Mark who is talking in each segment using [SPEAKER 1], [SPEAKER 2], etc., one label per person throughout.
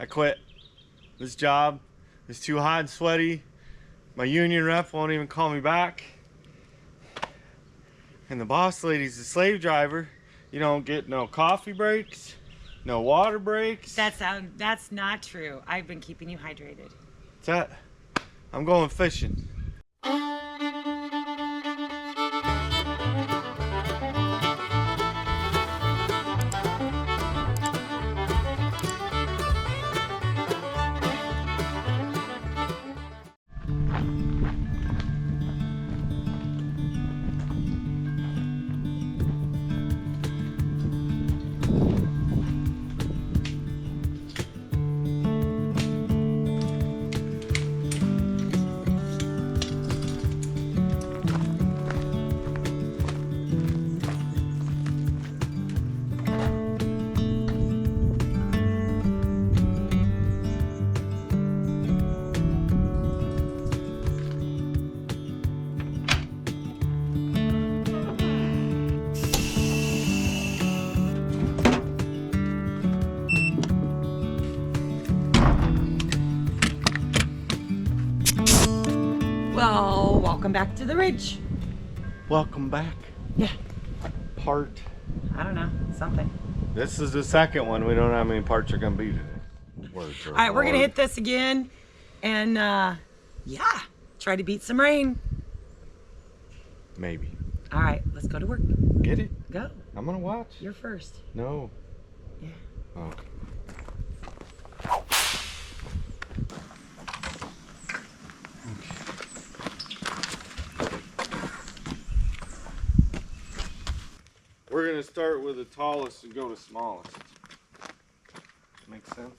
[SPEAKER 1] I quit this job. It's too hot and sweaty. My union rep won't even call me back. And the boss lady's a slave driver. You don't get no coffee breaks, no water breaks.
[SPEAKER 2] That's not true. I've been keeping you hydrated.
[SPEAKER 1] What's that? I'm going fishing.
[SPEAKER 2] Well, welcome back to the ridge.
[SPEAKER 1] Welcome back.
[SPEAKER 2] Yeah.
[SPEAKER 1] Part.
[SPEAKER 2] I don't know, something.
[SPEAKER 1] This is the second one. We don't know how many parts are gonna be today. Words are
[SPEAKER 2] All right, we're gonna
[SPEAKER 1] hard.
[SPEAKER 2] hit this again, and yeah, try to beat some rain.
[SPEAKER 1] Maybe.
[SPEAKER 2] All right, let's go to work.
[SPEAKER 1] Get it?
[SPEAKER 2] Go.
[SPEAKER 1] I'm gonna watch.
[SPEAKER 2] You're first.
[SPEAKER 1] No.
[SPEAKER 2] Yeah.
[SPEAKER 1] Oh. We're gonna start with the tallest and go to smallest. Makes sense?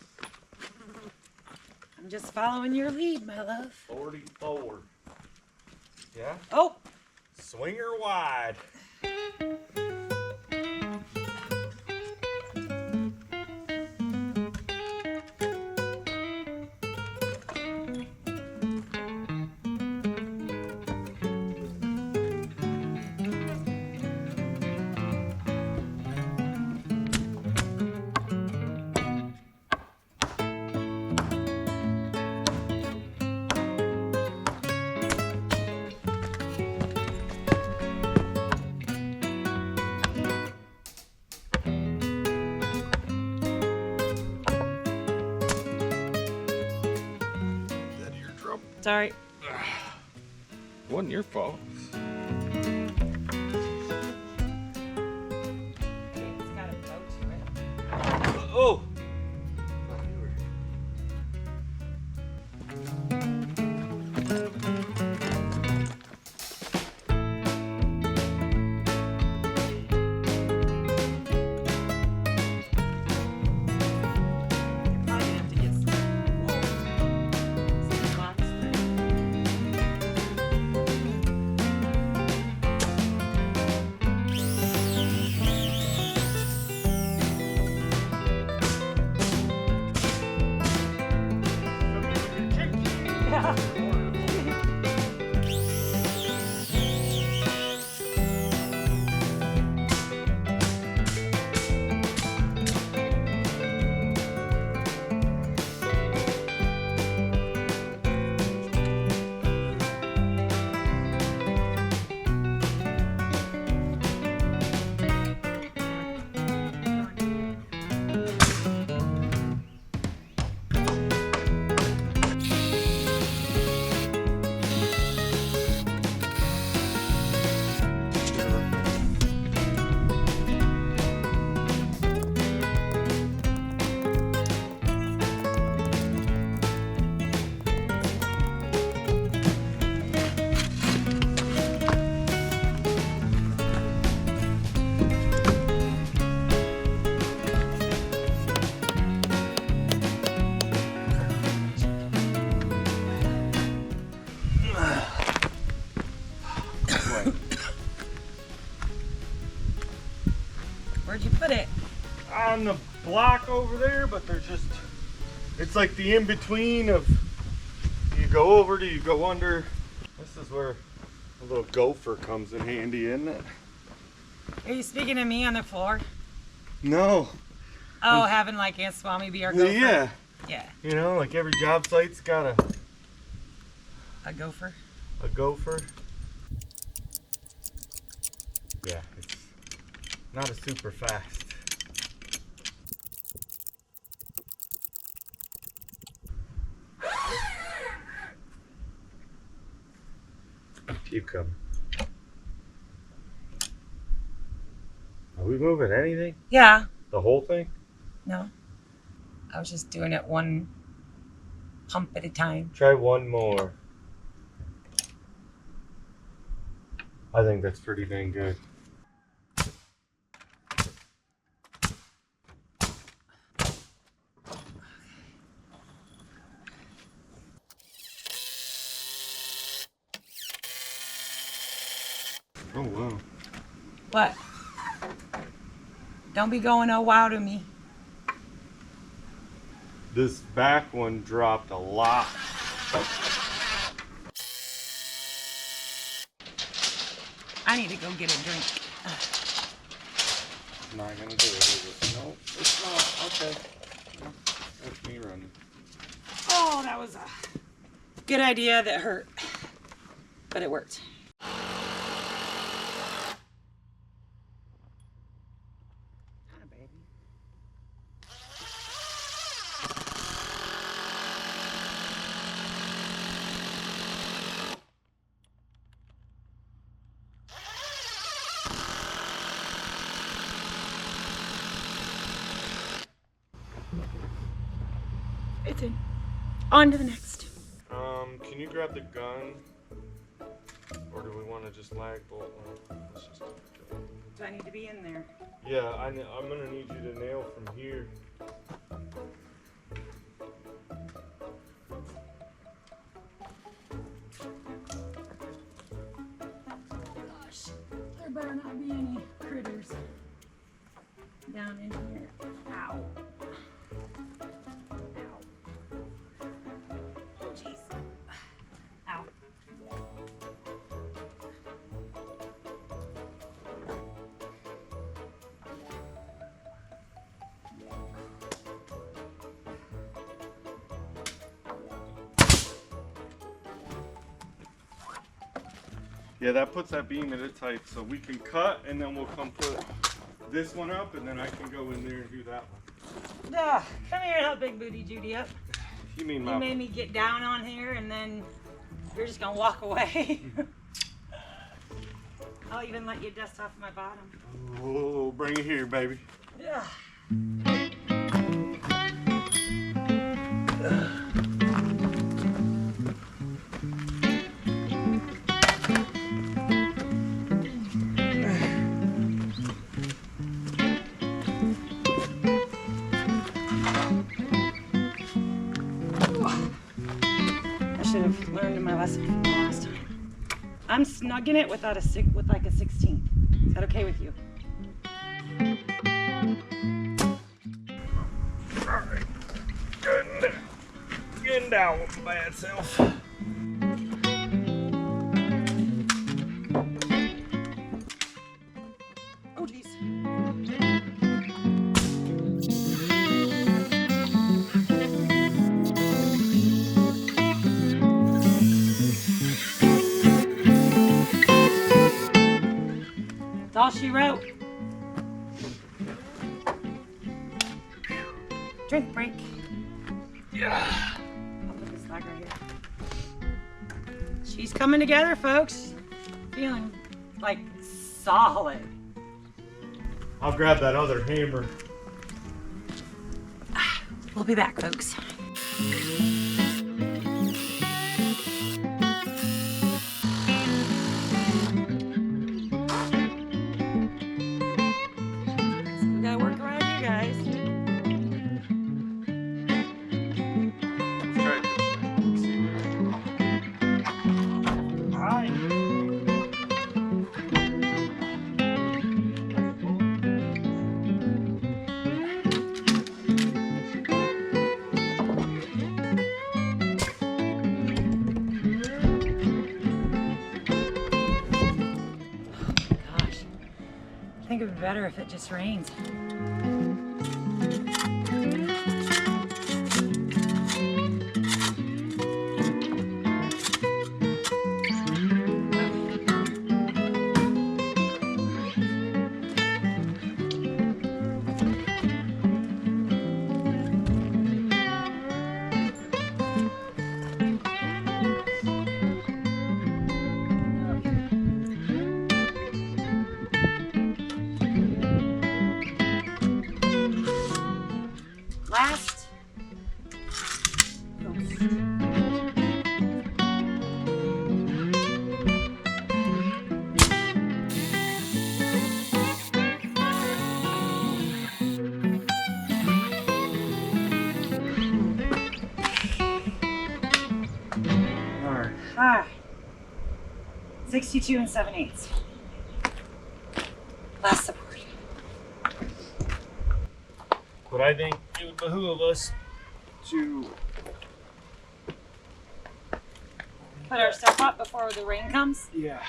[SPEAKER 2] I'm just following your lead, my love.
[SPEAKER 1] 44. Yeah?
[SPEAKER 2] Oh,
[SPEAKER 1] Swinger wide.
[SPEAKER 2] sorry.
[SPEAKER 1] Wasn't your fault.
[SPEAKER 2] It's got a bow to it.
[SPEAKER 1] Oh!
[SPEAKER 2] Where'd you put it?
[SPEAKER 1] On the block over there, but there's just, it's like the in-between of, do you go over, do you go under? This is where a little gopher comes in handy, isn't it?
[SPEAKER 2] Are you speaking to me on the floor?
[SPEAKER 1] No.
[SPEAKER 2] Oh, having like Aunt Swami be our gopher?
[SPEAKER 1] Yeah.
[SPEAKER 2] Yeah.
[SPEAKER 1] You know, like every job site's got
[SPEAKER 2] A gopher.
[SPEAKER 1] a gopher. Yeah, it's not a super fast. Keep coming. Are we moving anything?
[SPEAKER 2] Yeah.
[SPEAKER 1] The whole thing?
[SPEAKER 2] No. I was just doing it one pump at a time.
[SPEAKER 1] Try one more. I think that's pretty dang good. Oh wow.
[SPEAKER 2] What? Don't be going oh wow to me.
[SPEAKER 1] This back one dropped a lot.
[SPEAKER 2] I need to go get a drink.
[SPEAKER 1] Not gonna do it, is it? No, it's not. Okay. That's me running.
[SPEAKER 2] Oh, that was a good idea that hurt. But it worked. Hi, baby. It's in. On to the next.
[SPEAKER 1] Can you grab the gun? Or do we want to just lag bolt one? Let's just do it.
[SPEAKER 2] Do I need to be in there?
[SPEAKER 1] Yeah, I'm gonna need you to nail from here.
[SPEAKER 2] Gosh, there better not be any critters down in here. Ow. Ow. Oh, jeez. Ow.
[SPEAKER 1] Yeah, that puts that beam at its height, so we can cut and then we'll come put this one up and then I can go in there and do that one.
[SPEAKER 2] Come here and help Big Booty Judy up.
[SPEAKER 1] You mean
[SPEAKER 2] You made me get down on here and then you're just gonna walk away. I'll even let you dust off my bottom.
[SPEAKER 1] Oh, bring it here, baby.
[SPEAKER 2] Yeah. I should have learned my lesson from the last time. I'm snugging it with like a 16. Is that okay with you?
[SPEAKER 1] Alright. Getting down with my bad self.
[SPEAKER 2] Oh, jeez. That's all she wrote. Drink break.
[SPEAKER 1] Yeah.
[SPEAKER 2] I'll put this flag right here. She's coming together, folks. Feeling like solid.
[SPEAKER 1] I'll grab that other hammer.
[SPEAKER 2] We'll be back, folks. We gotta work around you guys.
[SPEAKER 1] Let's try it this way. See where- Alright.
[SPEAKER 2] Gosh, I think it would be better if it just rains. Ah, 62 7/8. Last support.
[SPEAKER 1] But I think it would behoove us to
[SPEAKER 2] Put our stuff up before the rain comes.
[SPEAKER 1] yeah.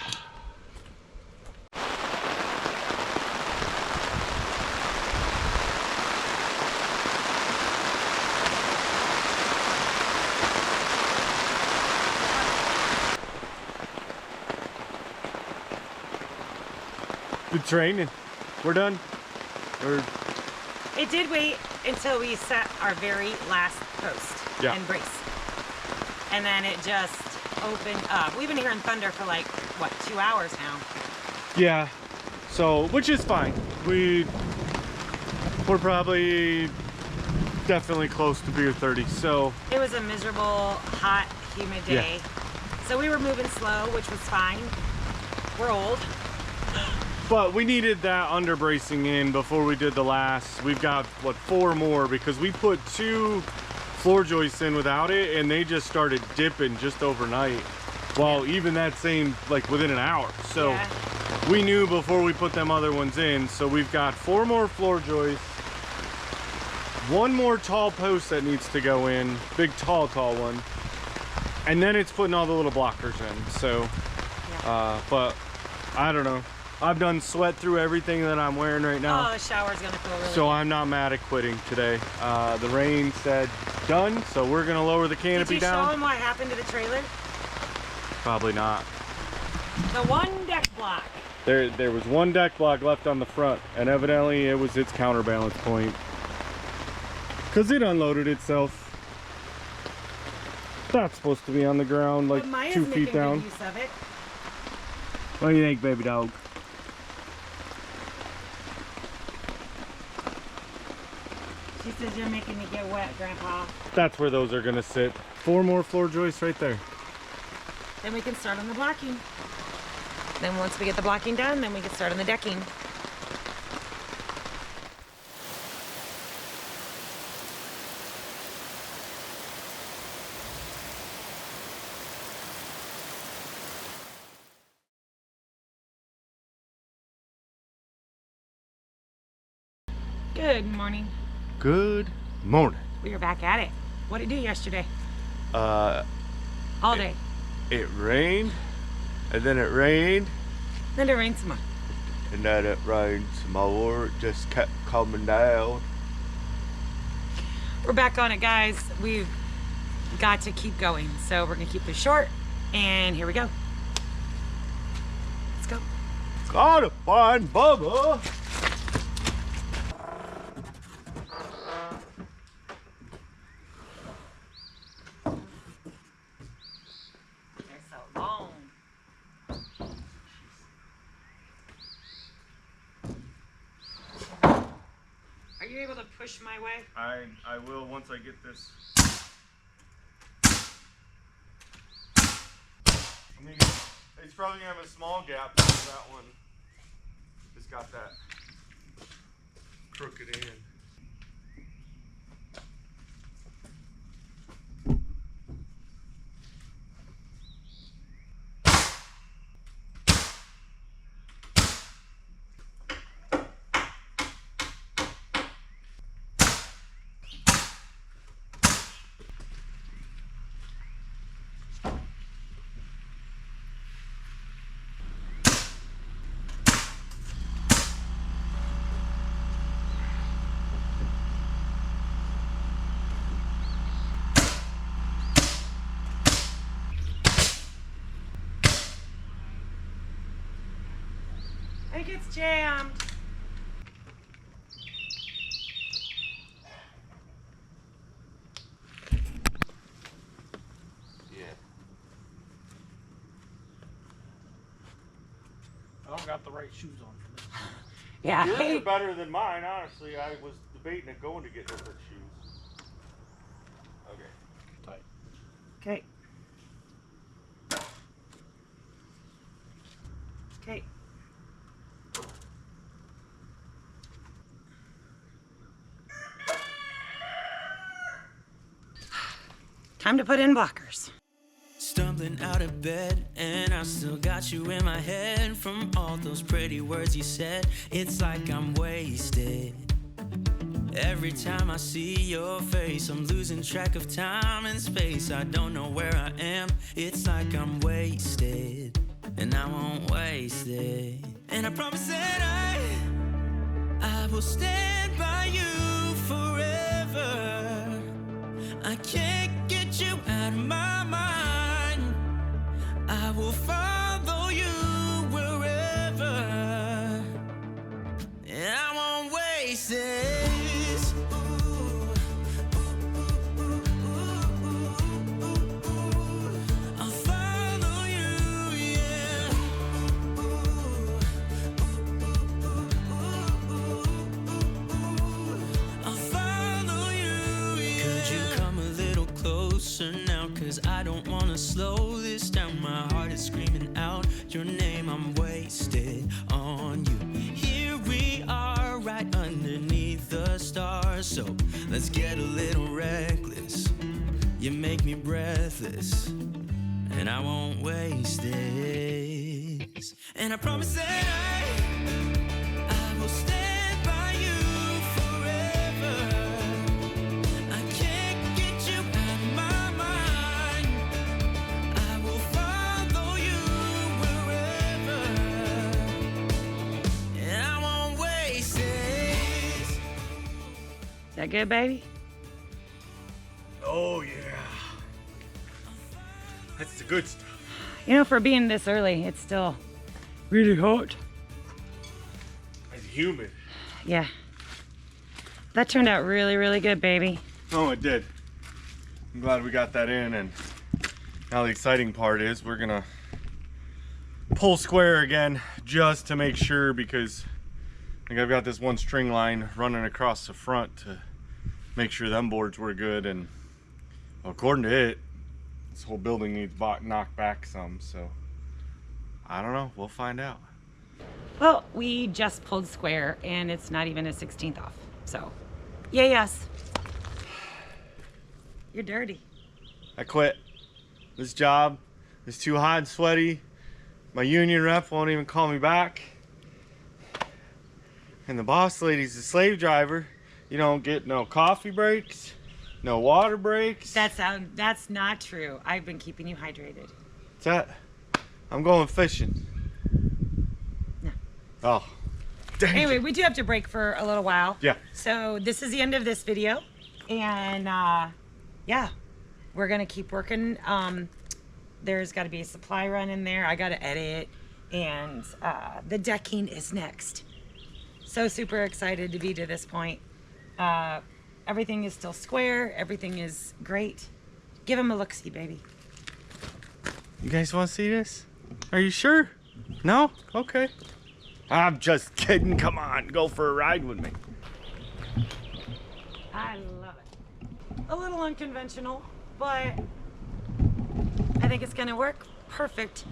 [SPEAKER 1] Good training. We're done.
[SPEAKER 2] It did wait until we set our very last post
[SPEAKER 1] Yeah.
[SPEAKER 2] and brace. And then it just opened up. We've been hearing thunder for like, what, 2 hours now?
[SPEAKER 1] Yeah. So, which is fine. We're probably definitely close to beer 30. So
[SPEAKER 2] It was a miserable, hot, humid day.
[SPEAKER 1] Yeah.
[SPEAKER 2] So we were moving slow, which was fine. We're old.
[SPEAKER 1] but we needed that under bracing in before we did the last. We've got what, 4 more because we put 2 floor joists in without it and they just started dipping just overnight. Well, even that same, like within an hour. So
[SPEAKER 2] Yeah.
[SPEAKER 1] we knew before we put them other ones in. So we've got 4 more floor joists, 1 more tall post that needs to go in, big tall one. And then it's putting all the little blockers in. So, but I don't know. I've done sweat through everything that I'm wearing right now.
[SPEAKER 2] Oh, the shower's gonna feel really
[SPEAKER 1] So
[SPEAKER 2] good.
[SPEAKER 1] I'm not mad at quitting today. The rain said done, so we're gonna lower the canopy
[SPEAKER 2] Did you show
[SPEAKER 1] down.
[SPEAKER 2] them what happened to the trailer?
[SPEAKER 1] Probably not.
[SPEAKER 2] The one deck block.
[SPEAKER 1] There was 1 deck block left on the front, and evidently it was its counterbalance point. Cause it unloaded itself. That's supposed to be on the ground like
[SPEAKER 2] But Maya's
[SPEAKER 1] 2
[SPEAKER 2] making
[SPEAKER 1] feet down.
[SPEAKER 2] good use of it.
[SPEAKER 1] What do you think, baby dog?
[SPEAKER 2] She says you're making me get wet, Grandpa.
[SPEAKER 1] That's where those are gonna sit. 4 more floor joists right there.
[SPEAKER 2] Then we can start on the blocking. Then once we get the blocking done, then we can start on the decking. Good morning.
[SPEAKER 1] Good morning.
[SPEAKER 2] We are back at it. What did you do yesterday?
[SPEAKER 1] Uh,
[SPEAKER 2] All day.
[SPEAKER 1] it rained, and then it rained,
[SPEAKER 2] Then it rained some more.
[SPEAKER 1] and then it rained some more. It just kept coming down.
[SPEAKER 2] We're back on it, guys. We've got to keep going. So we're gonna keep this short, and here we go. Let's go.
[SPEAKER 1] Gotta find Bubba.
[SPEAKER 2] They're so long. Are you able to push my way?
[SPEAKER 1] I will once I get this. I mean, it's probably gonna have a small gap because that one has got that crooked end.
[SPEAKER 2] I think it's jammed.
[SPEAKER 1] Yeah.
[SPEAKER 3] I don't got the right shoes on for this.
[SPEAKER 2] Yeah.
[SPEAKER 1] Yours
[SPEAKER 2] Hey.
[SPEAKER 1] are better than mine, honestly. I was debating it going to get different shoes. Okay.
[SPEAKER 3] Tight.
[SPEAKER 2] Okay. Okay. Time to put in blockers.
[SPEAKER 4] Stumble rolling out of bed, and I still got you in my head from all those pretty words you said. It's like I'm wasted. Every time I see your face, I'm losing track of time and space. I don't know where I am. It's like I'm wasted, and I won't waste it. And I promise that I will stand by you forever. I can't get you out of my mind. I will follow you wherever, and I won't waste it. I'll follow you, yeah. I'll follow you, yeah. Could you come a little closer now? 'Cause I don't wanna slow this down. My heart is screaming out your name. I'm wasted on you. Here we are, right underneath the stars. So let's get a little reckless. You make me breathless, and I won't waste this. And I promise that I will stand by you forever. I can't get you out of my mind. I will follow you wherever, and I won't waste this.
[SPEAKER 2] Is that good, baby?
[SPEAKER 1] Oh yeah. That's the good stuff.
[SPEAKER 2] You know, for being this early, it's still really hot.
[SPEAKER 1] It's humid.
[SPEAKER 2] Yeah. That turned out really, really good, baby.
[SPEAKER 1] Oh, it did. I'm glad we got that in, and now the exciting part is we're gonna pull square again just to make sure, because I think I've got this one string line running across the front to make sure them boards were good, and well, according to it, this whole building needs knocked back some, so I don't know, we'll find out.
[SPEAKER 2] Well, we just pulled square and it's not even a 16th off. So, yay us. You're dirty.
[SPEAKER 1] I quit. This job is too hot and sweaty. My union rep won't even call me back. And the boss lady's a slave driver. You don't get no coffee breaks, no water breaks.
[SPEAKER 2] That's not true. I've been keeping you hydrated.
[SPEAKER 1] What's that? I'm going fishing.
[SPEAKER 2] No.
[SPEAKER 1] Oh. Dang
[SPEAKER 2] Anyway,
[SPEAKER 1] it.
[SPEAKER 2] we do have to break for a little while.
[SPEAKER 1] Yeah.
[SPEAKER 2] So this is the end of this video. And yeah, we're gonna keep working. There's gotta be a supply run in there. I gotta edit. And the decking is next. So super excited to be to this point. Everything is still square. Everything is great. Give him a look-see, baby.
[SPEAKER 1] You guys want to see this? Are you sure? No? Okay. I'm just kidding. Come on, go for a ride with me.
[SPEAKER 2] I love it. A little unconventional, but I think it's gonna work perfect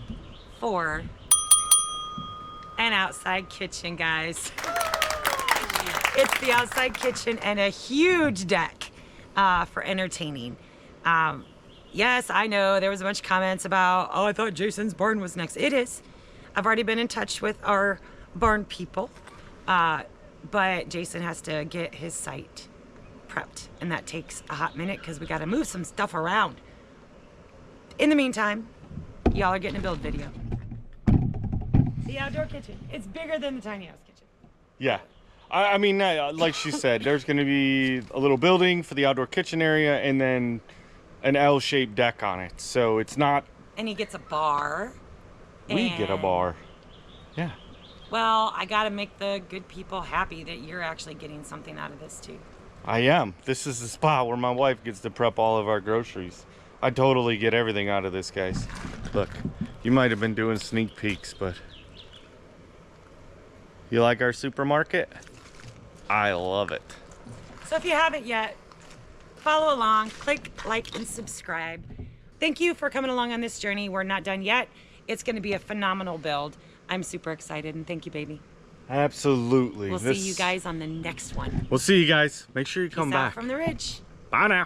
[SPEAKER 2] for an outside kitchen, guys. It's the outside kitchen and a huge deck for entertaining. Yes, I know there was a bunch of comments about, oh, I thought Jason's barn was next. It is. I've already been in touch with our barn people, but Jason has to get his site prepped, and that takes a hot minute because we got to move some stuff around. In the meantime, y'all are getting a build video. The outdoor kitchen. It's bigger than the tiny house kitchen.
[SPEAKER 1] Yeah. I mean, like she said, there's going to be a little building for the outdoor kitchen area and then an L-shaped deck on it. So it's not...
[SPEAKER 2] And he gets a bar.
[SPEAKER 1] We get a bar. Yeah.
[SPEAKER 2] Well, I got to make the good people happy that you're actually getting something out of this too.
[SPEAKER 1] I am. This is the spot where my wife gets to prep all of our groceries. I totally get everything out of this, guys. Look, you might have been doing sneak peeks, but... You like our supermarket? I love it.
[SPEAKER 2] So if you haven't yet, follow along, click like and subscribe. Thank you for coming along on this journey. We're not done yet. It's going to be a phenomenal build. I'm super excited, and thank you, baby.
[SPEAKER 1] Absolutely.
[SPEAKER 2] We'll see you guys on the next one.
[SPEAKER 1] We'll see you guys. Make sure you come
[SPEAKER 2] Peace out
[SPEAKER 1] back.
[SPEAKER 2] from the ridge.
[SPEAKER 1] Bye now.